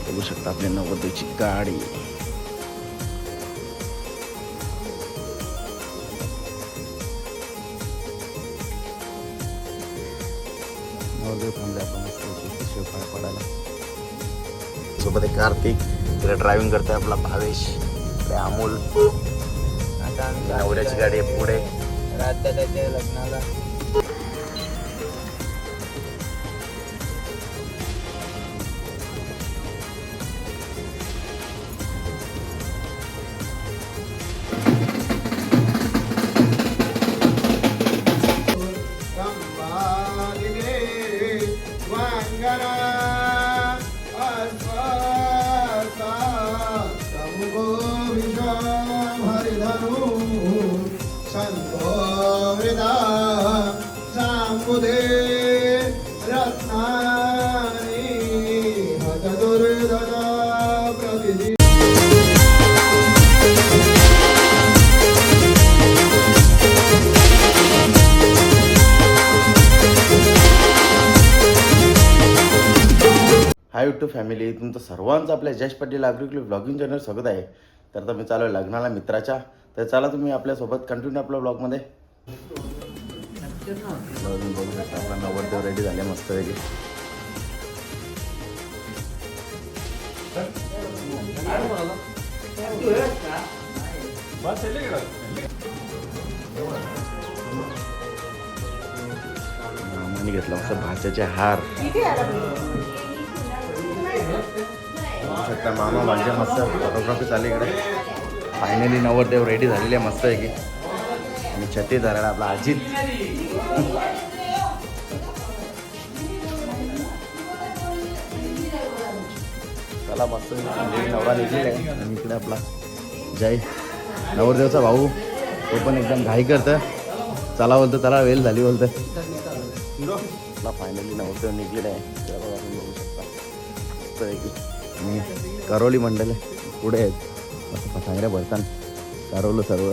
बघू शकता आपल्या नववधूची गाडी. नववधू थांबले आपण मस्त शिवपाय पडायला. सोबत एक कार्तिक, तिला ड्रायव्हिंग करतोय आपला भावेश, अमोल. आता आम्ही नवऱ्याची गाडी आहे पुढे. राजदादाच्या लग्नाला हाय यूट्यूब फॅमिली, तुमचं सर्वांचं आपल्या Jayesh Patil agriculture blogging channel स्वागत आहे. तर मी चालू आहे लग्नाला मित्राच्या. तर चला तुम्ही आपल्यासोबत कंटिन्यू आपल्या ब्लॉगमध्ये. बघू शकता आपला नवरदेव रेडी झाले मस्त वेगळे. मामाने घेतला मस्त भाच्याचे हार. बघू शकता मामा माझ्या मस्त फोटोग्राफी चालू इकडे. फायनली नवरदेव रेडी झालेले मस्त आहे की. आणि छत्री धरायला आपला अजित. चला मस्त नवरा निघलेला आहे. आणि इकडे आपला जय नवरदेवचा भाऊ, तो पण एकदम घाई करतं. चला बोलतो, त्याला वेळ झाली बोलतं. आपला फायनली नवरदेव निघलेला आहे. त्याला बघा तुम्ही बघू शकता मस्त आहे की. आणि करवली मंडळ पुढे आहेत मस्त पसांगऱ्या भरताना करवलं सर्व.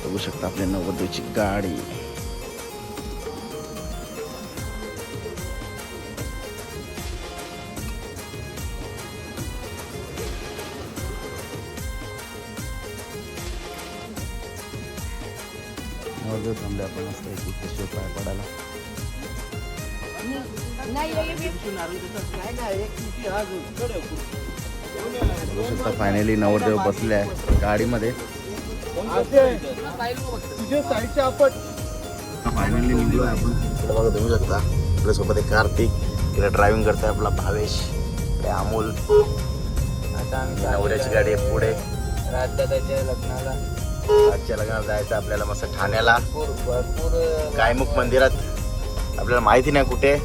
बघू शकता आपल्या नववधूची गाडी. नववधू थांबले आपण मस्त शिवपाय पडायला. बघू शकता फायनली नवरदेव बसले आहे गाडीमध्ये. फायनली निघलो आहे आपण. इकडे बघा तुम्ही शकता आपल्यासोबत एक कार्तिक, तिला ड्रायव्हिंग करतोय आपला भावेश, अमोल. आता आम्ही नवऱ्याची गाडी आहे पुढे. राजदादाच्या लग्नाला आजच्या लग्नाला जायचं आपल्याला मस्त ठाण्याला भरपूर गायमुख मंदिरात. आपल्याला माहिती नाही कुठे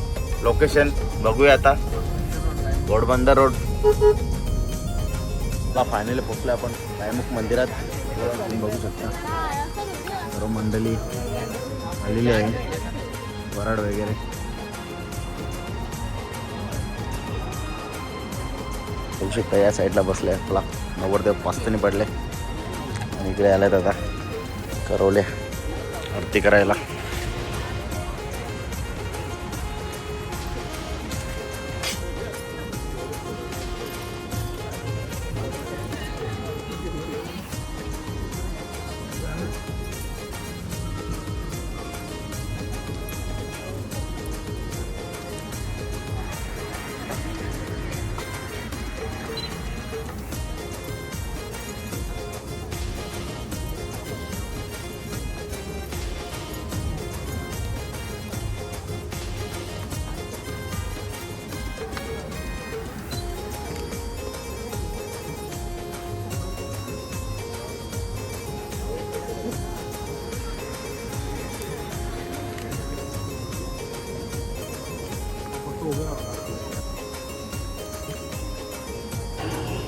लोकेशन, बघूया आता. घोडबंदर रोड ला फायनली पोचलो आपण गायमुख मंदिरात. तुम्ही बघू शकता सर्व मंडळी आलेली आहे, वराड वगैरे. बघू शकता या साईडला बसले आपला नवरदेव पास्तनी पडले. आणि इकडे आले दादा करवले आरती करायला.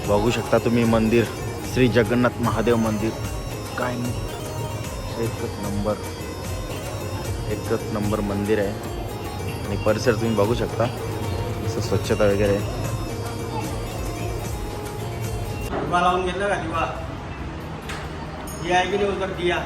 बघू शकता तुम्ही मंदिर, श्री जगन्नाथ महादेव मंदिर. काय एकच नंबर मंदिर आहे. आणि परिसर तुम्ही बघू शकता, असं स्वच्छता वगैरे आहे. दिवा लावून घेतला का दिवा? दिया आहे की नाही उधर दिया?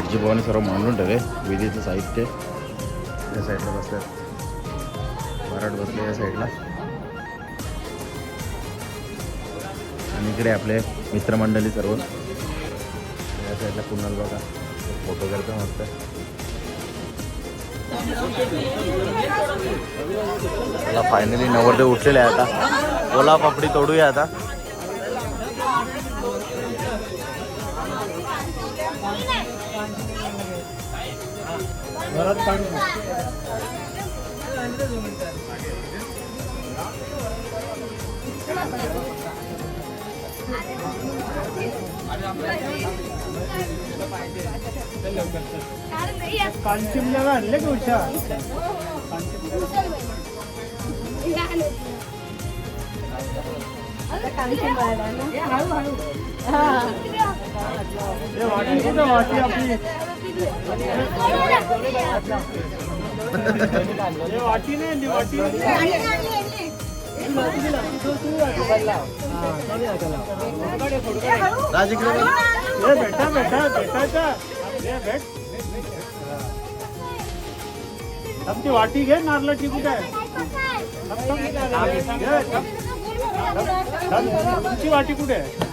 आजी भावाने सर्व मांडून ठेवले विधीचं साहित्य. या साईडला बसल्यात बराट बसले या साईडला. आणि इकडे आपले मित्रमंडळी सर्व या साईडला. कुणाल बघा फोटो करतो मस्त. मला फायनली नवरदेव उठलेले आहे आता. ओला पापडी तोडूया आता. कांचिमला आणले की उषा वाटी आपली वाटी नाही वाटी बेटा बेटा बेटाचा भेट आमची वाटी घे नारळाची कुठे आहे तुमची वाटी कुठे आहे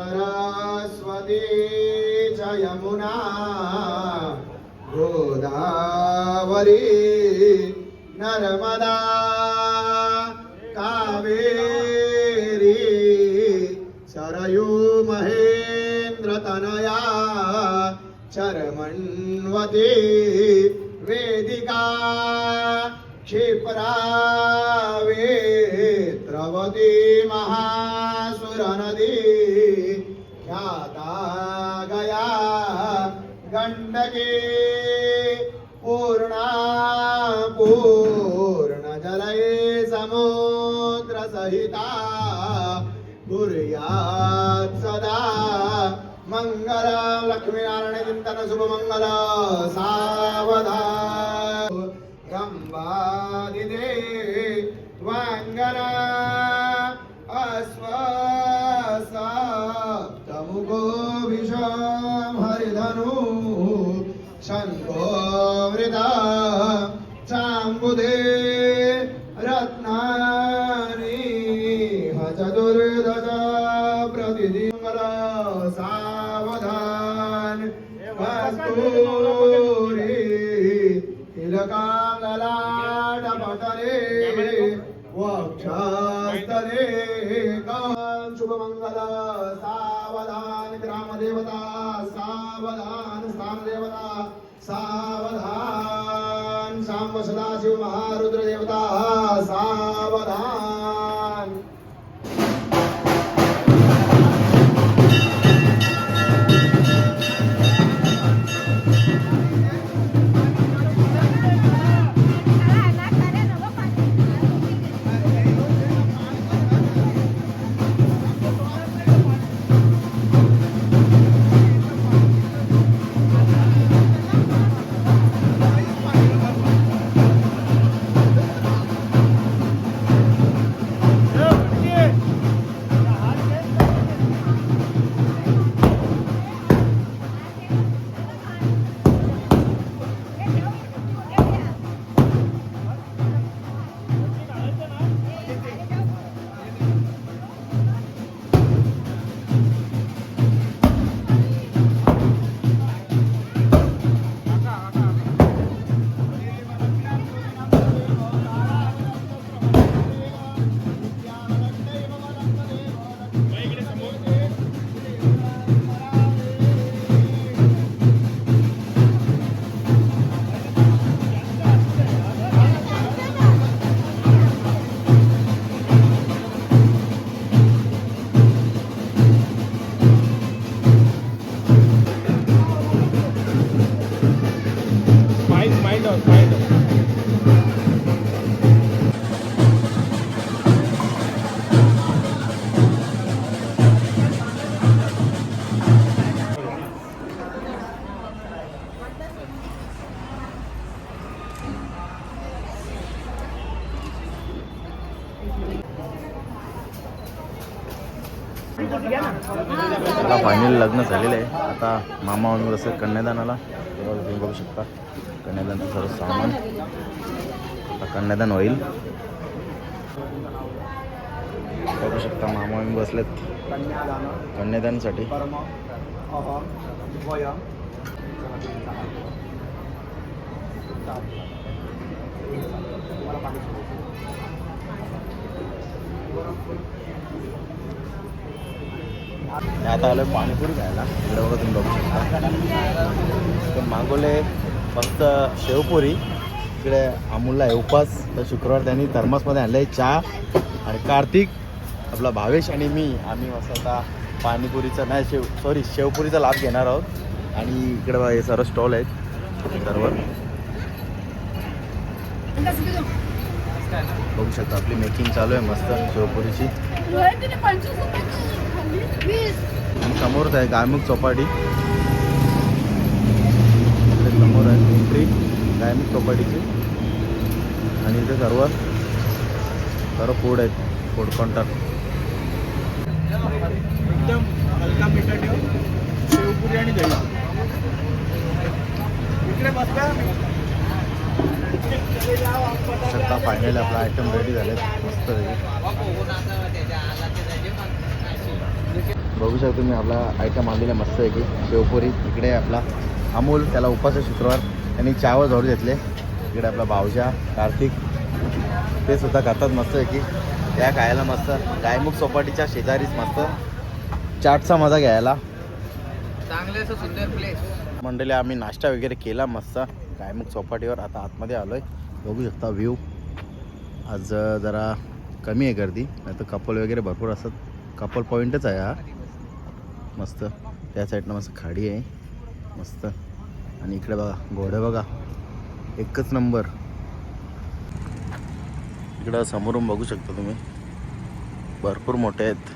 सरस्वती च यमुना गोदावरी नर्मदा कावेरी सरयू महेंद्र तनया चरमण्वती वेदिका क्षिप्रावेत्रवती महासुरनदी ख्याता गया गण्डकी पूर्णा पूर्णजलये समुद्रसहिता कुर्यात् सदा मंगलम लक्ष्मीनारायण चिंतन शुभ मंगल सावधान गंबादिदे वांगना अश्वसप्तमुखो विषम हरिधनु शंखो मृदा चांबुदे रत्नानि चतुर्दश प्रतिदिन सावधान कस्तूरी तिलकांगलाटपटले वक्षस्थले शुभमंगल सावधान ग्रामदेवता सावधान स्थानदेवता सावधान सांब सदाशिव महारुद्र देवता सावधान आता फायनल लग्न झालेलं आहे. आता मामा म्हणून असं कन्यादानाला तेव्हा तुम्ही बघू शकता कन्यादानचं सर्व सामान. आता कन्यादान होईल. बघू शकता मामा म्हणून बसलेत कन्यादानासाठी. आता आलं पाणीपुरी खायला. इकडे बघा तुम्ही बघू शकता. तर मागवले फक्त शेवपुरी. इकडे अमूलला आहे उपास. तर शुक्रवार त्यांनी थर्मसमध्ये आणलं आहे चहा. आणि कार्तिक आपला भावेश आणि मी आम्ही मस्त आता पाणीपुरीचा नाही शेवपुरीचा लाभ घेणार आहोत. आणि इकडे बघा हे सर्व स्टॉल आहेत सर्व बघू शकता. आपली मेकिंग चालू आहे मस्त शेवपुरीची. आणि समोरच आहे गायमुख चौपाटी. समोर आहे एंट्री गायमुख चौपाटीची. आणि इथे सर्व फूड आहेत फूड काउंटर. एकदम हलका मिठा ठेवून शेवपुरी आणि दही इकडे बसता. शकता फायनल आपला आयटम रेडी झालेत मस्त. बघू शकतो तुम्ही आपला आयटम आणलेला मस्त आहे की शेवपुरी. इकडे आपला अमोल त्याला उपास शुक्रवार त्यांनी चहावर जोड घेतले. इकडे आपला भावजा कार्तिक ते सुद्धा खातात मस्त आहे की. त्या खायला मस्त गायमुख चौपाटीच्या शेजारीच मस्त चाटचा मजा घ्यायला. चांगले असं सुंदर प्लेस. मंडळी आम्ही नाश्ता वगैरे केला मस्त गायमुख चौपाटीवर. आता आतमध्ये आलो आहे. बघू शकता व्ह्यू. आज जरा कमी आहे गर्दी, नाही तर कपल वगैरे भरपूर असतात. कपल पॉईंटच आहे हा मस्त. त्या साईडनं मस्त खाडी आहे मस्त. आणि इकडे बघा घोडे बघा एकच नंबर. इकडं समोरून बघू शकता तुम्ही भरपूर मोठे आहेत.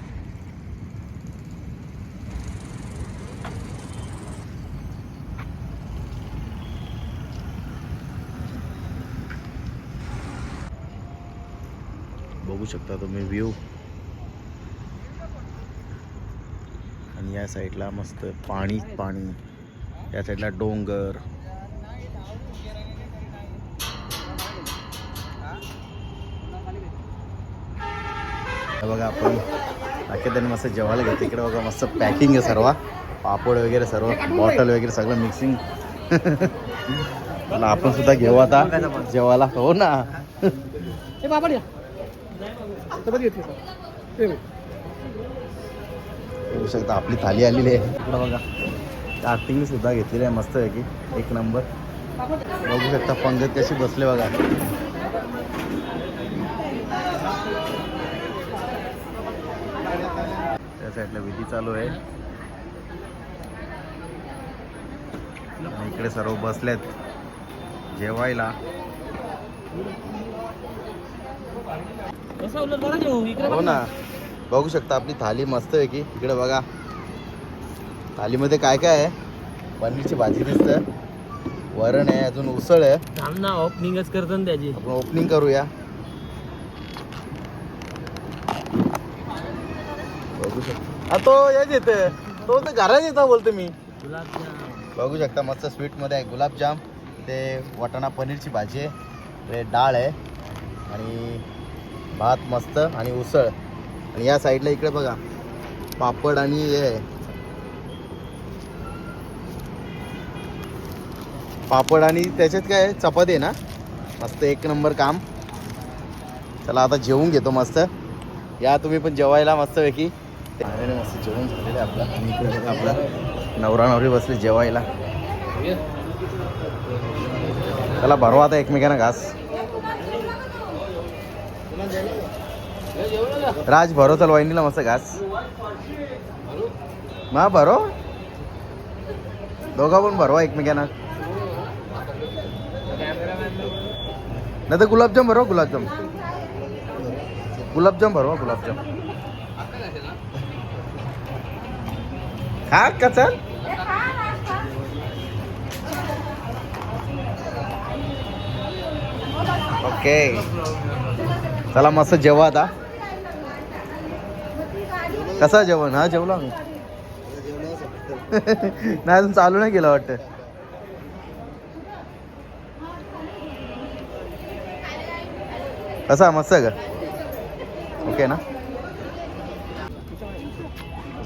बघू शकता तुम्ही व्ह्यू. आणि या साईडला मस्त पाणी पाणी, या साईडला डोंगर. बघा आपण बाकी मस्त जेवायला घेतो. इकडे बघा मस्त पॅकिंग आहे सर्व, पापड वगैरे सर्व, बॉटल वगैरे सगळं मिक्सिंग. मला आपण सुद्धा घेऊ आता जेवायला. हो ना. बघू शकता आपली थाली आलेली आहे. इकडं बघा आरतीने सुद्धा घेतलेली आहे मस्त आहे की एक नंबर. बघू शकता पंगत कशी बसले बघा. त्या साईडला विधी चालू आहे आणि इकडे सर्व बसलेत जेवायला. हो ना. बघू शकता आपली थाली मस्त आहे की. इकडे बघा थालीमध्ये काय काय आहे. पनीरची भाजी दिसतं, वरण आहे, अजून उसळ आहे. ओपनिंगच करतो ना त्याची. आपण ओपनिंग करूया. बघू शकता तो येत येते, तो तर घरात येतो बोलतो मी. बघू शकता मस्त स्वीटमध्ये आहे गुलाबजाम, ते वाटाणा पनीरची भाजी आहे, ते डाळ आहे आणि भात मस्त आणि उसळ. आणि या साईडला इकडे बघा पापड आणि हे आहे, पापड आणि त्याच्यात काय आहे, चपाती आहे ना. मस्त एक नंबर काम. चला आता जेवून घेतो मस्त. या तुम्ही पण जेवायला मस्तपैकी. मस्त जेवण झालेलं आहे आपलं. आणि इकडे बघा आपला नवरा नवरी बसले जेवायला. चला भरवा आता एकमेकांना घास. राज भरो चल वहिनीला मस्त घास. मा भरो दोघा पण भरवा एकमेकांना. नाही तर गुलाबजाम भरवा, गुलाबजाम गुलाबजाम भरवा, गुलाबजाम खा का. चल ओके चला मस्त जेवा आता. कसं जेवण. हा जेवलो आम्ही. नाही अजून चालू नाही केलं वाटतं. कसा मस्त का. ओके ना.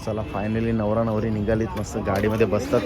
चला फायनली नवरा नवरी निघालीत मस्त गाडीमध्ये बसतात.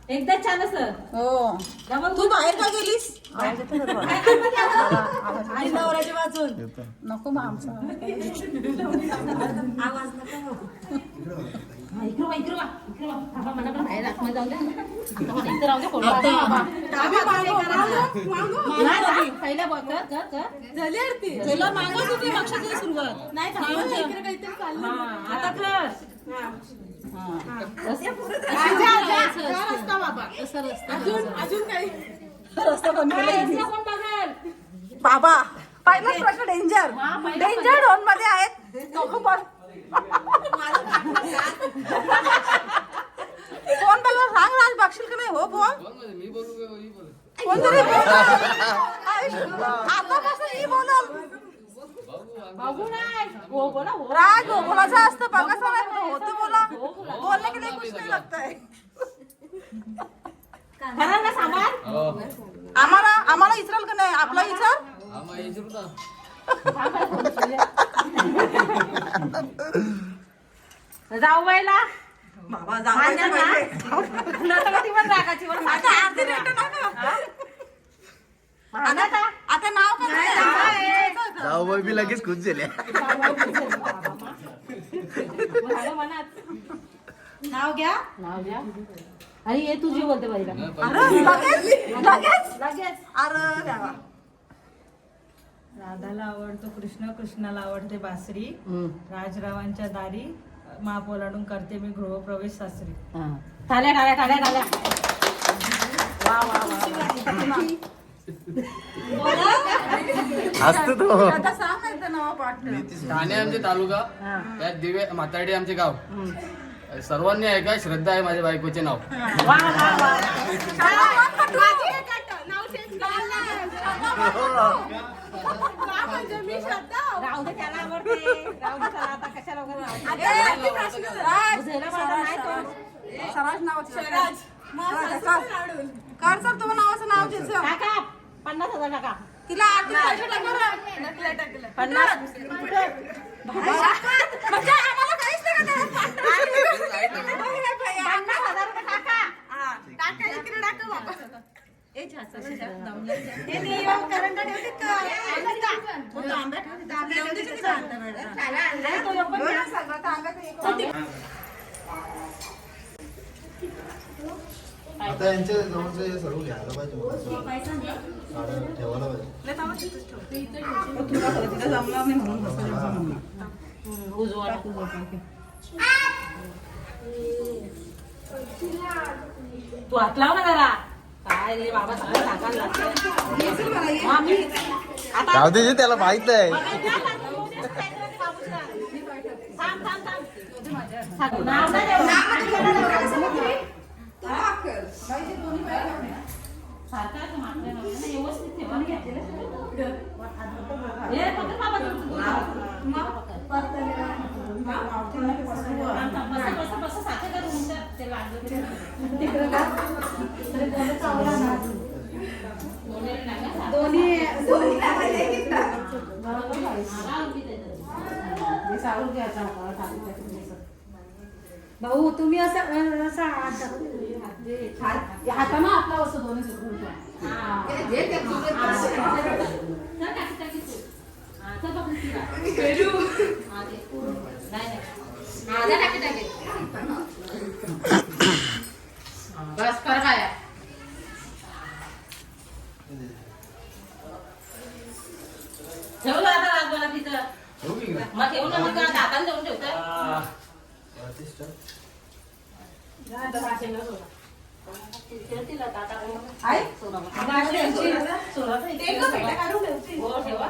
एकदा छान असं हो तू बाहेर का गेलीस आई नवऱ्याच्या वाचून नको मग आमचा आवाज नको पहिल्या झाली आरती तुला मागत होती मागच्या सुरुवात नाही आता अजून काही रस्ता बंद बाबा पहिलाच प्रश्न डेंजर डेंजर झोन मध्ये आहेत नको पण कोण बोलवा सांग राज बघशील का नाही हो बोल कोणतरी आतापासून ही बोलल बघू नाही हो बोला हो राज हो बोलायचं असतं बघायचं नाही होते बोला बोलने के लिए कुछ नहीं लगता है खरं ना सामान आम्हाला इचराल का नाही आपला इचर जाऊ बाईला बाबा जावायचं पाहिजे आता आरती रेट नका आता नाव काय जाऊ बाई मी लगेच खुश झाले नाव घ्या आणि हे तुझी बोलते बाईला अरे लगेच लगेच अरे देवा राधाला आवडतो कृष्ण कृष्णाला आवडते बासरी राजरावांच्या दारी माप ओलांडून करते मी गृहप्रवेश सासरी टाळ्या टाळ्या टाळ्या टाळ्या असतो तो आता सांगायचं नाव पाठ ठाणे आमचे तालुका त्यात दिवे म्हातारडी आमचे गाव सर्वांनी ऐका श्रद्धा आहे माझ्या बायकोचे नाव वा वा वा राहू दे त्याला आवडते राहू दे त्याला आता कशाला वगैरे स्वराज नावाचं कर सर तुम्हाला नावाचं नाव द्यायचं टाका 50,000 टाका तिला आरती पैसे टाका 50 म्हणजे आम्हाला काहीच नाही का त्याला? 50,000 रुपये टाका टाका इकडे टाका बाबा ए छासा हे नाही येऊ, करंट ठेवते का? हो, तांब्या ठेवते, तांब्या ठेवते की तांब्या ठेवते? तो पण घ्या सगळं, तांब्या तर एक आता यांच्या जवळचं हे सर्व घ्यायला पाहिजे साड्या ठेवायला पाहिजे तिला जमणार नाही म्हणून बसवलं. तू हात लाव ना जरा काय रे बाबा सगळं टाकायला लागतं हा, मी आता जाऊ दे त्याला माहित आहे थांब थांब थांब नाव नाही देऊ. सारखं असं मागल्या नवऱ्यानं व्यवस्थित ठेवा ना घेतलेलं. हे पकड बाबा तू. बस बस सारखं कर उंच. ते लागलं तरी. तिकडं का? तरी बोलत चावला ना. दोन्ही लावायचे की का? बरोबर आहे. मी सावळ घ्यायचा होता टाकून भाऊ तुम्ही असं हाताना आपला असं दोन्ही बस कर काय ठेवलं आता राजबाला तिथं मग ठेवू ना मग हाताने जाऊन ठेवतं ठेवा